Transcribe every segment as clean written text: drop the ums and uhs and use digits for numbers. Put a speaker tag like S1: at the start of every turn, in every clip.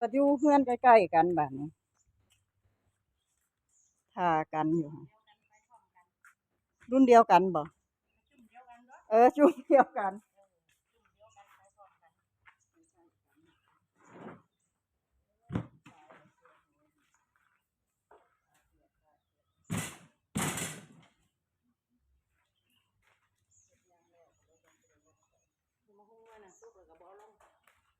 S1: ก็อยู่เฮือนใกล้ๆกันบัดนี้ท่ากันอยู่รุ่นเดียวกันบ่จุ่มเดียวกัน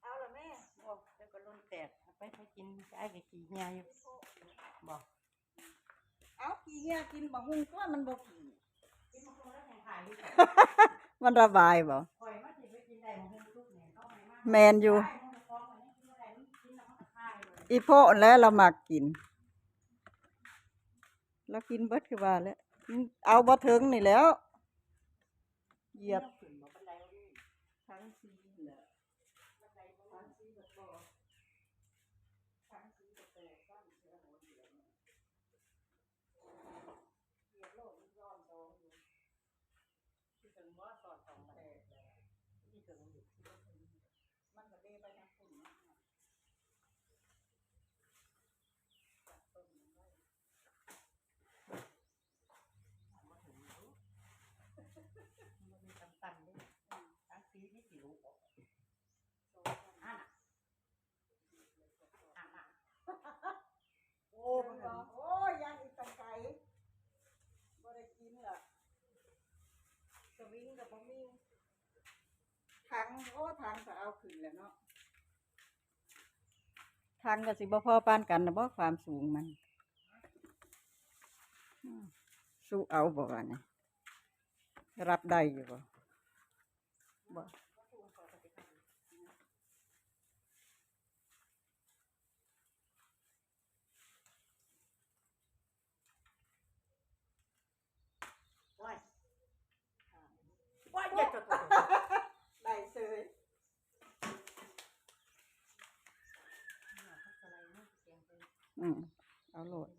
S1: เอาล่ะแม่บอกเดี๋ยวก็ล้นแตกไปกินไอ้ขี้เหี่ยอยู่บอกเอาขี้เหี่ยกินบักฮุงก็มันบ่ขี้กินบักฮุงแล้วแข็งขายอยู่มันระบายบ่แมนอยู่อีโพะแล้วเรามักกินแล้วกินเบิดคือว่าแล้วเอาบ่ถึงนี่แล้วเหยียบทั้งซีแหละทั้งซีแบบบ่ทั้งซีแบบแตกตั้งเสือหัวเดียวเหยียบโลดย้อนตองอยู่ที่ถึงว่าสอดสองแตกที่ถึงอยู่มันก็เด้ไปทางฝุ่นนะจับต้นมันไว้มันมีตันๆด้วยทั้งซีที่สิรู้ออกโอ้มันโอ้ยยังอีกตังไก่บ่ได้กินล่ะสวิงกับบ่มีถังโอ้ถังก็เอาขึ้นแล้วเนาะถังก็สิบ่พอปานกันนะบ่ความสูงมันสู้เอาบ่ว่านี่รับได้อยู่บ่บ่ว่าเย็ดตัวได้เสยเอาโหลด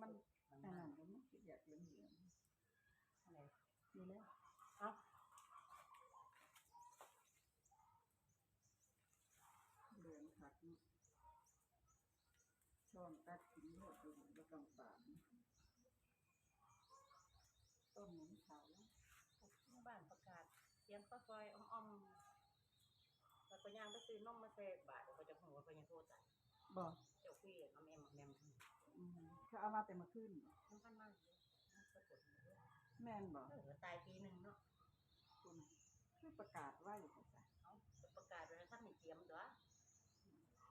S1: มันอันนั้นมันอยากเหลืองๆอะไรนี่แล้วเอาเหลืองผักช่องตัดทิ้งหมดเลยแล้วต้องปาดต้นนี้ขาวแล้วบ้านประกาศเสียงป้าซอยอ้อมๆแล้วก็ย่างไปซื้อนมมาเสกบาทเขาจะหัวเขายังโทษใจบ่เจ้าคุยกับแม่เขาเอามาแต่มาขึ้นมันพันมากแม่นบ่ตายปีหนึ่งเนาะคุณคือประกาศไว้เอาประกาศไว้ท่านเตรียมตัว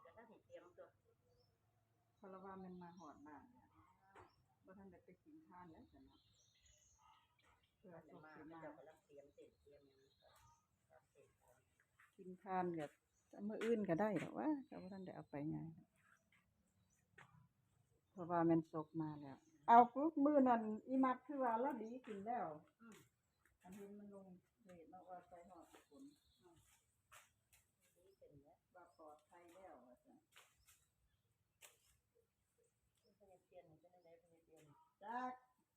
S1: แต่ท่านเตรียมตัวเพราะว่ามันมาหอดบ้านเนี่ยว่าท่านได้ไปกินทานแล้วจ้ะเนาะเพื่อจะมาเจ้ากำลังเตรียมเสร็จเตรียมกินทานกับมื้ออื่นก็ได้หรอกว่าแต่ว่าท่านได้เอาไปไงเพราะว่ามันสกมาแล้วเอาปุ๊บมื้อนั้นอีมัดคือว่าแล้วดีกินแล้วอันนี้มันลงเห็นเนาะว่าใส่หอดผลว่าปลอดภัยแล้วว่าซั่นจัก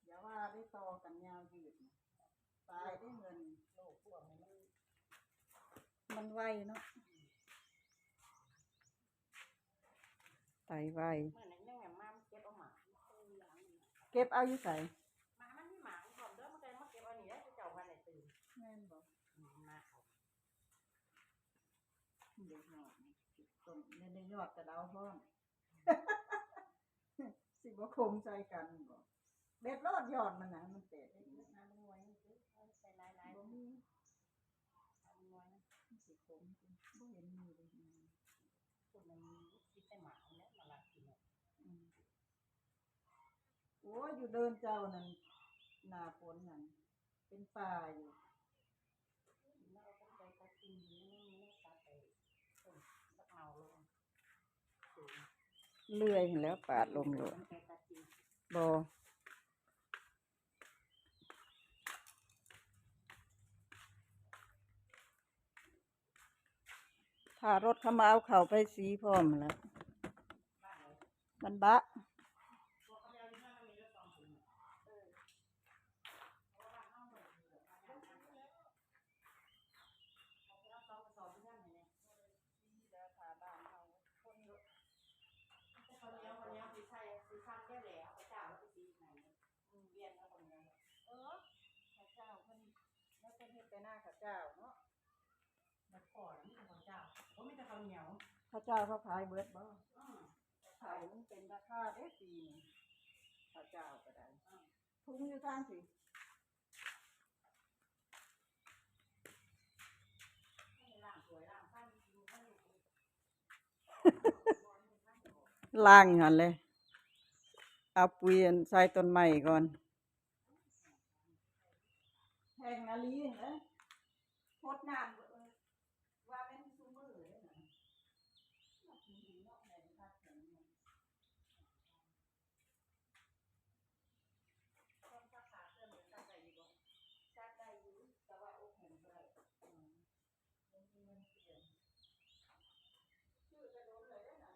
S1: อย่าว่าได้ต่อกันยาวยืดตายได้เงินโลกพวกนี้มันไวเนาะตายไวเก็บเอาอยู่ใส่มามันมีหมาก่อนเด้อมันก็มาเก็บเอานี่ได้เจ้าพันได้ตื่นแม่นบ่มาเอาเด็กน้อยต้นในยอดกระเดาพร้อมสิบ่คงใจกันบ่เบ็ดรอดยอดมันน่ะมันแตกน้ำมันงวยใส่หลายๆบ่มีน้ำมันงวยนะสิคงบ่เห็นมีเลยคนมันคิดแต่หมาเนี่ยมาลักกินโอ้ยอยู่เดินเจ้านั่นหน้าฝนนั่นเป็นป่าอยู่เลื่อยแล้วปาดลมเลยบ่ถ้ารถเขามาเอาเขาไปสีพร้อมแล้วมันบะ
S2: หน้าข้าวเจ้าเนาะ
S1: บัดก่อนนี่ข้าวเจ้าบ่มีแต่ข้าวเหนียว
S2: ข้าวเจ้าเขาขายเบิดบ่ขายมันเป็นราคาเด้ปีนี้ข้าวเจ้าก็ได้ทุงอยู่ทางสิ ล้างหันเลยเอาปุ๋ยใส่ต้นไม้ก่อนแห้งนาลีนะพดน้ำว่าเป็นซุมือเลยนะจัดได้อยู่แต่ว่าโอเคไม่ได้ชื่อกระโดดเลยได้น่ะ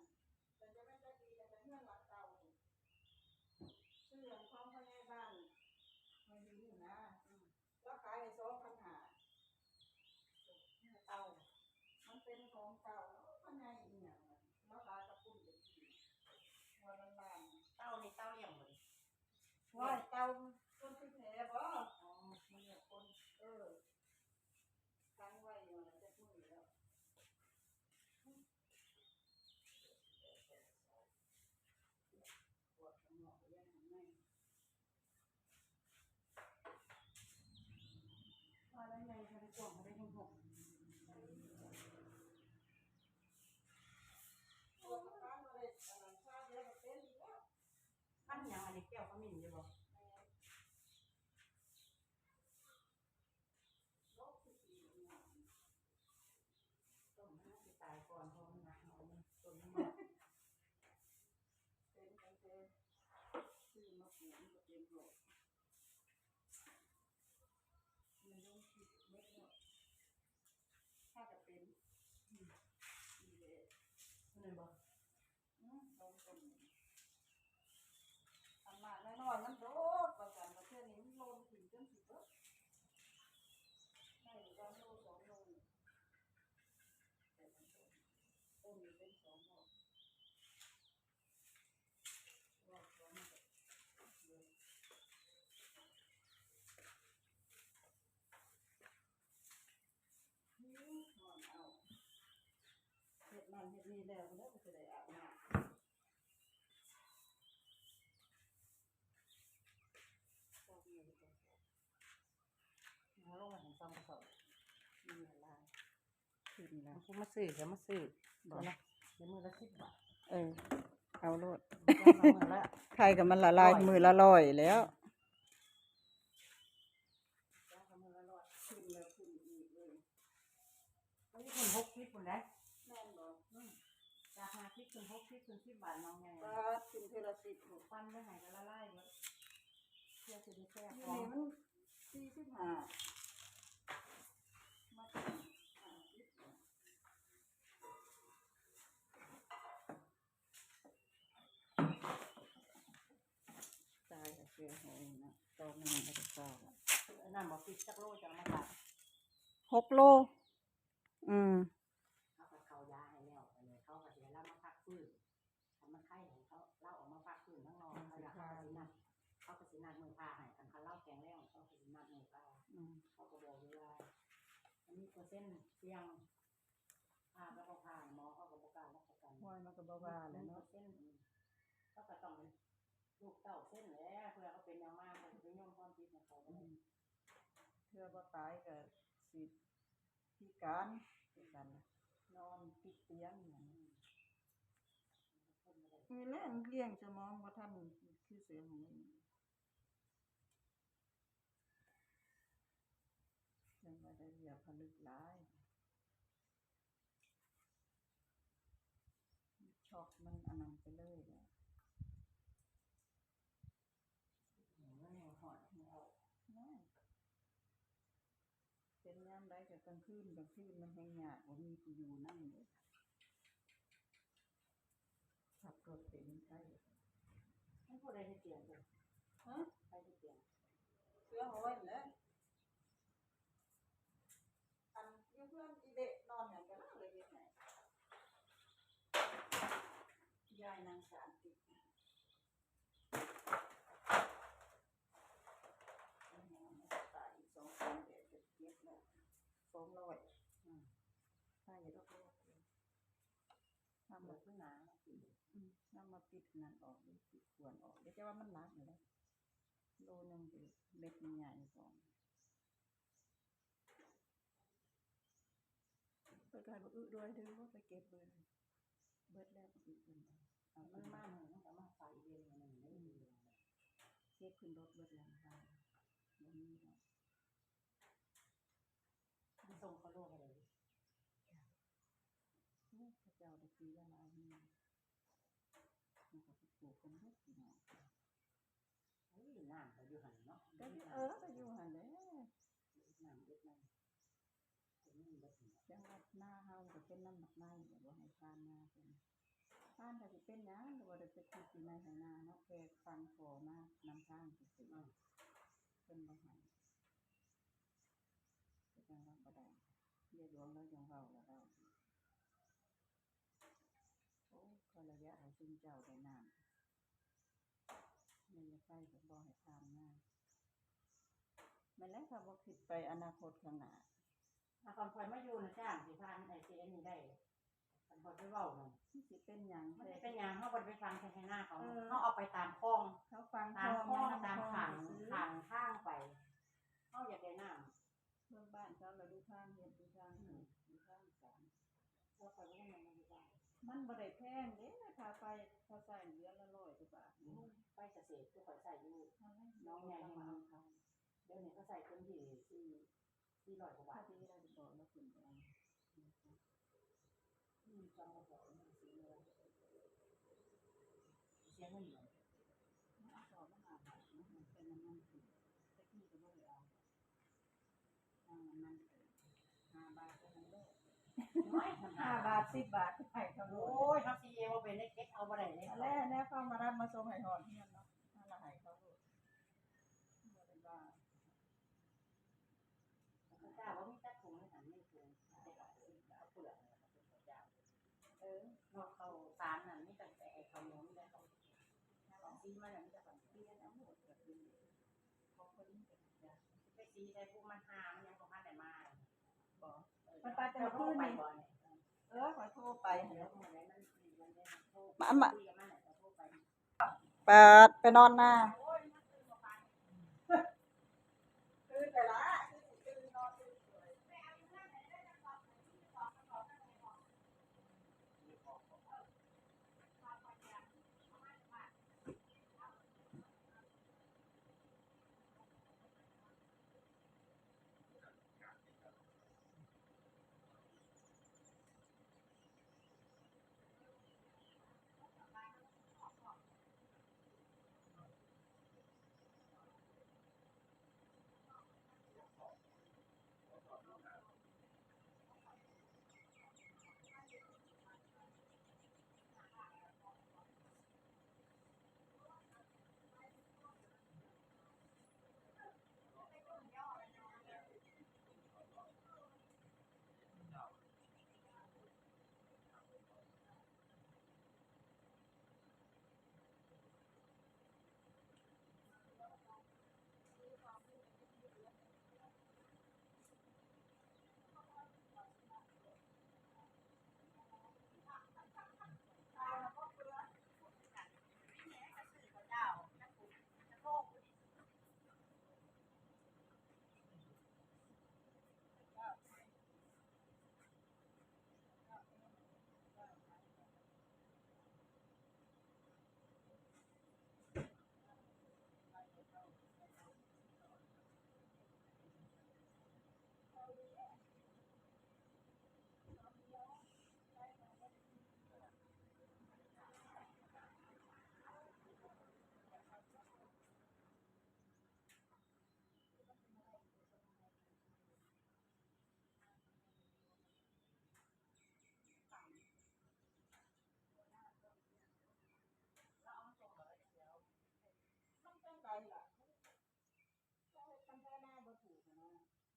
S2: แต่จะไม่ได้ดีแต่จะเงื่อนหลักเตาชื่อของพ่อแม่บ้านไม่ดีนะแล้วขายให้2,500เตามันเป็นของเก่ามันไงเนี่ยแล้วขายกระปุกเด็กวันละล้านเตานี่เตาเลี้ยงเลยว่าเตาต้นที่แผลบ่มันเนี่ยคนตั้งไว้อยู่นะจะมือแล้วปวดหมอกยังไงว่าแล้วไงคะกล่องเขาได้ทั้ง6ขั้นยังอันนี้แก้วขมิ้นอยู่บ่ต้มมันจะตายก่อนเพราะมันหนักเอาต้มมันเป็นกันเตซื้อมาปลูกมันก็เป็นโรคมันต้องคิดเม็ดเนาะถ้าจะเป็นนี่เลยนี่บ่ต้องต้นทำมาน้อยๆมันโดดประกันประเทศนี้มันโลนถึงจนสิบได้ก็โล2 โลต้นนี้เป็น2 โลรอบ2มันเยอะนอนเอาเห็ดนั่นเห็ดนี่แล้วมันจะได้อาบน้ำลงมาถึง2 กระสอบมีอะไรขึ้นแล้วกูมาซื้อเดี๋ยวมาซื้อบอกนะเดี๋ยวมือละ10 บาทเอาโลดใครกับมันละลายมือละ100แล้วขึ้นแล้วขึ้นอีกเลยมันมีคน60คนได้แม่นบอกจาก50ถึง60ถึง10 บาทน้องไงขึ้นเท่าละ10ถูกปั้นไว้ให้กันละลายหมดเพื่อจะได้แซ่บนี่มัน45มาถึงตายกับเสือหงนะตอนนั้นก็จะตายนั่นบอกฟิกจักโลจะมาตัด6 โลเขาก็เขายาให้แล้วเขาก็เดี๋ยวเรามาพักฟื้นทำมันไข้ของเขาเล่าออกมาพักฟื้นทั้งนอนเขาอยากเขาก็สินัดมือพาให้กันเขาเล่าแข็งแรงเขาก็สินัดมือพาเขาก็บอกว่าอันนี้เส้นเตียงพาก็พาหมอเขาก็บอกการรับประกันห้อยมันก็บอกว่าเลยเนาะเส้นเขาก็ต้องลูกเต้าเส้นแล้วเพื่อเขาเป็นอย่างมากเขาจะย่อมความคิดของเขาเพื่อว่าตายก็สิพิการกันนอนติดเตียงอย่างนี้มีแรงเลี้ยงสมองว่าท่านคือเสียงของมันยังไม่ได้เรียกผลึกหลายช็อกมันอันนั้นไปเลยเนี่ยไม่หอดไม่เอาเป็นยามใดแต่กลางคืนมันแห้งยากว่ามีกูอยู่นั่งเลยขับรถเป็นใช่ไม่พอได้เปลี่ยนเลยไปเปลี่ยนเสื้อหอยเลยอันยืมเพื่อนอีเดะนอนอย่างกันเลยยังไงยายนางสารติดตายอีก2 คนเด็กเก็บแล้ว ำแบบขึ้นหนา
S3: น้ำมาปิดนั่นออกดิปิดส่วนออกเดี๋ยวจะว่ามันรักอยู่แล้วโลนึงดิเม็ดมันใหญ่ก่อนไปกลายบ่อึด้วยดื้อว่าไปเก็บเบิดแล้วก็อึขึ้นเอา
S2: มันมากเลยตั้งแต่มาใส่เย็นมันไม่ดี
S3: เก็บขึ้นรถเบิดแล้วค่ะบ่มีหรอก
S2: มันส่งเขาโลกอะไร
S3: พระเจ้าได้ปีละลายนี่มันก็ปลูกกันเฮ็ดพี่น้อง
S2: น้ำเขาอยู่หันเนาะ
S3: ก็ไปอยู่หันเด้
S2: น้ำเด็ดน้ำ
S3: จังหวัดหน้าเฮาก็เป็นน้ำหมักไม้บ่ให้ทานนาเป็นทานถ้าสิเป็นหยังก็บ่ได้ไปคิดอยู่ในข้างหน้าเนาะแค่ฟังขอมานำทางซื่อๆเพิ่นบ่ให้ก็จังว่าบ่ได้เรียกร้องแล้วจังเว้าแล้วเราโอ้ขอระยะให้ซุมเจ้าได้น้ำไม่ใช่ก็บ่ให้ทานนามันแล้วถ้าบ่คิดไปอนาคตข้างหน้า
S2: ก่อนคอยมาอยู่นะจ้างสิพานไอ้เจนี่ได้ก่อนคอยไปเว้านั่น
S3: สิเป็นหยัง
S2: มันเป็นหยังเฮาบ่ไปฟังแค่หน้าเขาเฮาเอาไปตามคลอง
S3: เขาฟัง
S2: ตามคลองตามทางทางไปเฮาอยากได้น้ำ
S3: เมืองบ้านเขาเราดูทางเฮ็ดดูทางสาร
S2: เราไปบ่ได้มันได้
S3: มันบ่ได้แพงเด้ค่าไฟเขาใช้เดือนละ100กว่าบาท
S2: ไฟเกษตรคือข่อยใช้อยู่น้องใหญ่ให้มันเดี๋ยวนี้เขาใช้เต็มที่400กว่าบาท
S3: ที่เราจะบอกแล้วคุณจัง
S2: จังบ่พอเสียเงินเลย
S3: เอาต่อมา5 บาทเนาะเป็นน้ำมันขึ้นแต่ที่ก็บ่ได้เอาน้ำมัน5 บาทเท่านั้นเด้อ5 บาท10 บาทให้เขาโ
S2: อ้ยครับ CEO บ่เป็นได้เก็บเอาบ่ได้เลย
S3: แล้วเข้ามารับมาส่งให้ฮอดเฮือนเนาะนั่นล่ะให้เขาโลดบ่ได้ว่า
S2: เจ้าว่ามีแต่ถุงหันไม่ถุงเอาเปลือกเจ้าเขาสารนั่นมีตั้งแต่ไอ้ข้าวเหนียวมีแต่ของซีมันน่ะมีแต่ของ
S3: เรียนเอาหมดก็คือของคนนี้ก็ได้
S2: ไปซีได้พวกมันหามันยังบ่ทันได้มา
S3: บ่มันไปแต่ละคืนนี่ขอโทรไปไปนอนหน้า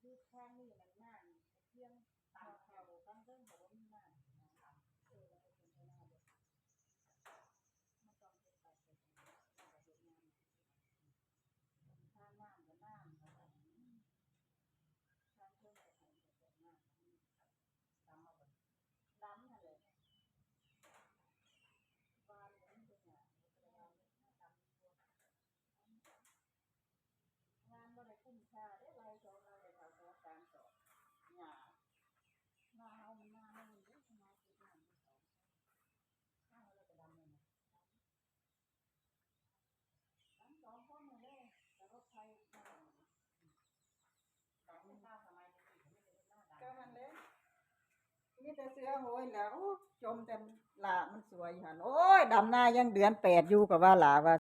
S3: คือทางนี้มันน้ำเพียงตามเขาตั้งเรื่องบอกว่ามีน้ำแล้วเป็นไปได้บ่มันต้องเป็นไปเป็นเฮ็ดงานทางน้ำก็น้ำทางเพิ่นก็ให้น้ำล้ำนั่นแหละ
S4: มีแต่เสื้อโหยแล้วจมแต่หลามันสวยอยู่หั่นโอ้ยดำหน้ายังเดือน8อยู่ก็ว่าหลาว่า